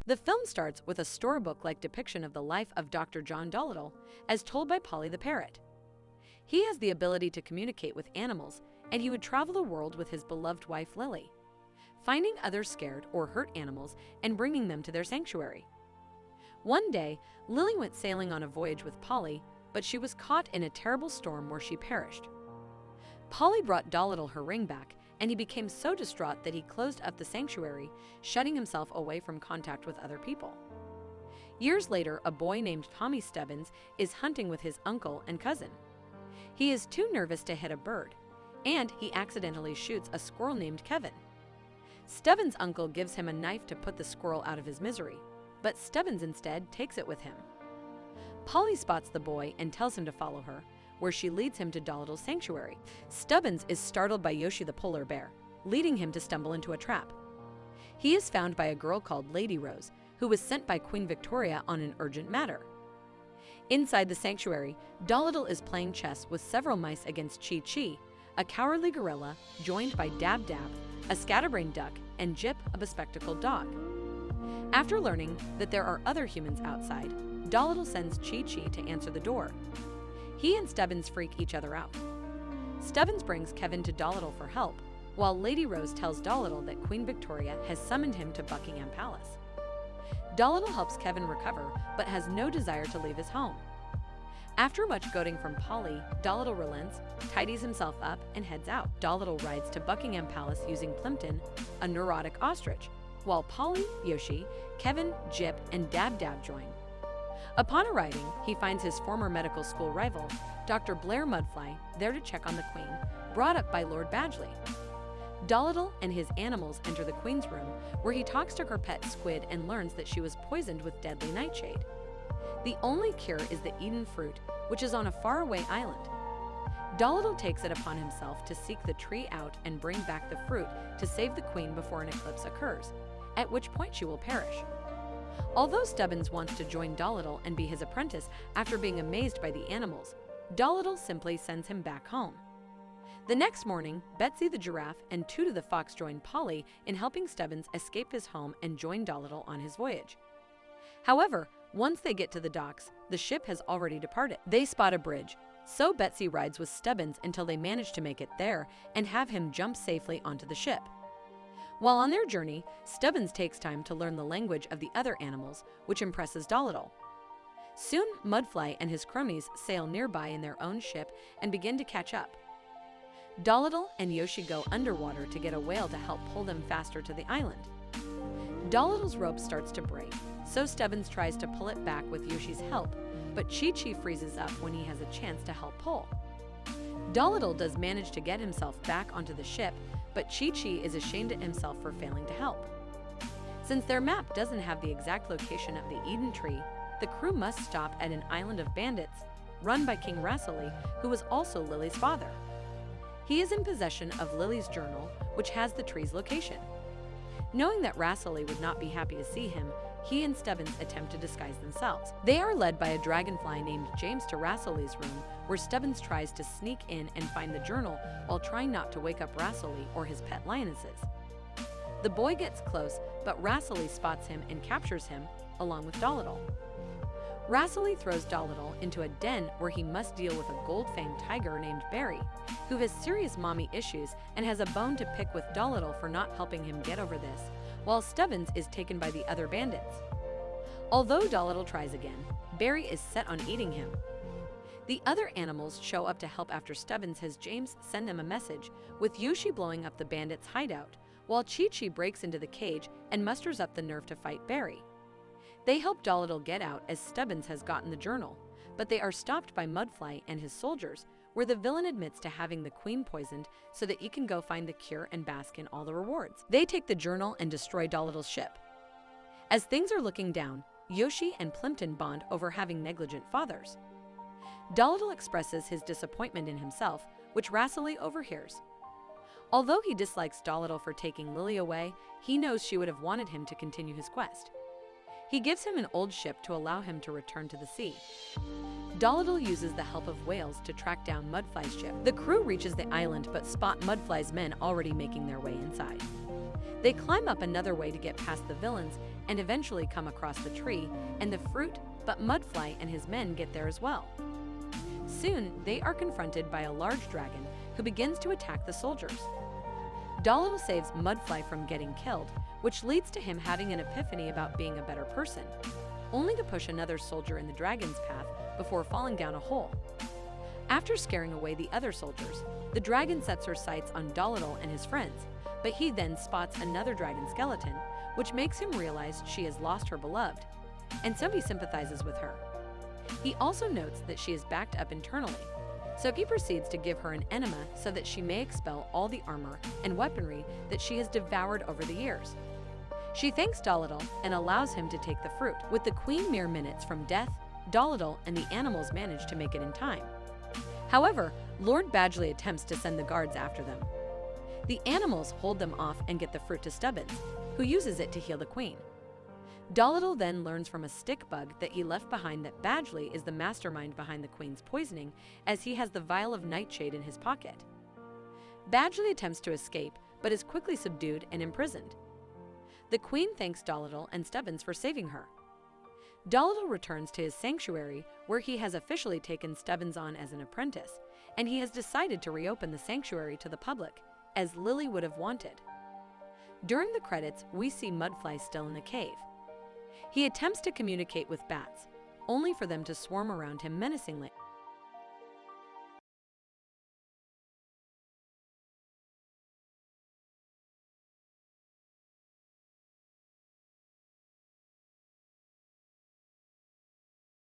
The film starts with a storybook-like depiction of the life of Dr. John Dolittle, as told by Polly the parrot. He has the ability to communicate with animals, and he would travel the world with his beloved wife Lily, finding other scared or hurt animals and bringing them to their sanctuary. One day, Lily went sailing on a voyage with Polly, but she was caught in a terrible storm where she perished. Polly brought Dolittle her ring back, and he became so distraught that he closed up the sanctuary, shutting himself away from contact with other people. Years later, a boy named Tommy Stubbins is hunting with his uncle and cousin. He is too nervous to hit a bird, and he accidentally shoots a squirrel named Kevin. Stubbins' uncle gives him a knife to put the squirrel out of his misery, but Stubbins instead takes it with him. Polly spots the boy and tells him to follow her, where she leads him to Dolittle's sanctuary. Stubbins is startled by Yoshi the polar bear, leading him to stumble into a trap. He is found by a girl called Lady Rose, who was sent by Queen Victoria on an urgent matter. Inside the sanctuary, Dolittle is playing chess with several mice against Chee-Chee, a cowardly gorilla, joined by Dab-Dab, a scatterbrained duck, and Jip, a bespectacled dog. After learning that there are other humans outside, Dolittle sends Chee-Chee to answer the door. He and Stubbins freak each other out. Stubbins brings Kevin to Dolittle for help, while Lady Rose tells Dolittle that Queen Victoria has summoned him to Buckingham Palace. Dolittle helps Kevin recover, but has no desire to leave his home. After much goading from Polly, Dolittle relents, tidies himself up, and heads out. Dolittle rides to Buckingham Palace using Plimpton, a neurotic ostrich, while Polly, Yoshi, Kevin, Jip, and Dab-Dab join. Upon arriving, he finds his former medical school rival, Dr. Blair Mudfly, there to check on the Queen, brought up by Lord Badgley. Dolittle and his animals enter the Queen's room, where he talks to her pet squid and learns that she was poisoned with deadly nightshade. The only cure is the Eden fruit, which is on a faraway island. Dolittle takes it upon himself to seek the tree out and bring back the fruit to save the Queen before an eclipse occurs, at which point she will perish. Although Stubbins wants to join Dolittle and be his apprentice after being amazed by the animals, Dolittle simply sends him back home. The next morning, Betsy the giraffe and Tutu the fox join Polly in helping Stubbins escape his home and join Dolittle on his voyage. However, once they get to the docks, the ship has already departed. They spot a bridge, so Betsy rides with Stubbins until they manage to make it there and have him jump safely onto the ship. While on their journey, Stubbins takes time to learn the language of the other animals, which impresses Dolittle. Soon, Mudfly and his cronies sail nearby in their own ship and begin to catch up. Dolittle and Yoshi go underwater to get a whale to help pull them faster to the island. Dolittle's rope starts to break, so Stubbins tries to pull it back with Yoshi's help, but Chee-Chee freezes up when he has a chance to help pull. Dolittle does manage to get himself back onto the ship, but Chee-Chee is ashamed at himself for failing to help. Since their map doesn't have the exact location of the Eden tree, the crew must stop at an island of bandits, run by King Rasoli, who was also Lily's father. He is in possession of Lily's journal, which has the tree's location. Knowing that Rasoli would not be happy to see him, he and Stubbins attempt to disguise themselves. They are led by a dragonfly named James to Rasoli's room, where Stubbins tries to sneak in and find the journal while trying not to wake up Rasoli or his pet lionesses. The boy gets close, but Rasoli spots him and captures him, along with Dolittle. Rasoli throws Dolittle into a den where he must deal with a gold-fanged tiger named Barry, who has serious mommy issues and has a bone to pick with Dolittle for not helping him get over this, while Stubbins is taken by the other bandits. Although Dolittle tries again, Barry is set on eating him. The other animals show up to help after Stubbins has James send them a message, with Yoshi blowing up the bandits' hideout, while Chee-Chee breaks into the cage and musters up the nerve to fight Barry. They help Dolittle get out as Stubbins has gotten the journal, but they are stopped by Mudfly and his soldiers, where the villain admits to having the Queen poisoned so that he can go find the cure and bask in all the rewards. They take the journal and destroy Dolittle's ship. As things are looking down, Yoshi and Plimpton bond over having negligent fathers. Dolittle expresses his disappointment in himself, which Rasoli overhears. Although he dislikes Dolittle for taking Lily away, he knows she would have wanted him to continue his quest. He gives him an old ship to allow him to return to the sea. Dolittle uses the help of whales to track down Mudfly's ship. The crew reaches the island but spot Mudfly's men already making their way inside. They climb up another way to get past the villains and eventually come across the tree and the fruit, but Mudfly and his men get there as well. Soon, they are confronted by a large dragon who begins to attack the soldiers. Dolittle saves Mudfly from getting killed, which leads to him having an epiphany about being a better person, only to push another soldier in the dragon's path before falling down a hole. After scaring away the other soldiers, the dragon sets her sights on Dolittle and his friends, but he then spots another dragon skeleton, which makes him realize she has lost her beloved, and so he sympathizes with her. He also notes that she is backed up internally, so he proceeds to give her an enema so that she may expel all the armor and weaponry that she has devoured over the years. She thanks Dolittle and allows him to take the fruit. With the queen mere minutes from death, Dolittle and the animals manage to make it in time. However, Lord Badgley attempts to send the guards after them. The animals hold them off and get the fruit to Stubbins, who uses it to heal the queen. Dolittle then learns from a stick bug that he left behind that Badgley is the mastermind behind the queen's poisoning, as he has the vial of nightshade in his pocket. Badgley attempts to escape, but is quickly subdued and imprisoned. The queen thanks Dolittle and Stubbins for saving her. Dolittle returns to his sanctuary, where he has officially taken Stubbins on as an apprentice, and he has decided to reopen the sanctuary to the public, as Lily would have wanted. During the credits, we see Mudfly still in the cave. He attempts to communicate with bats, only for them to swarm around him menacingly.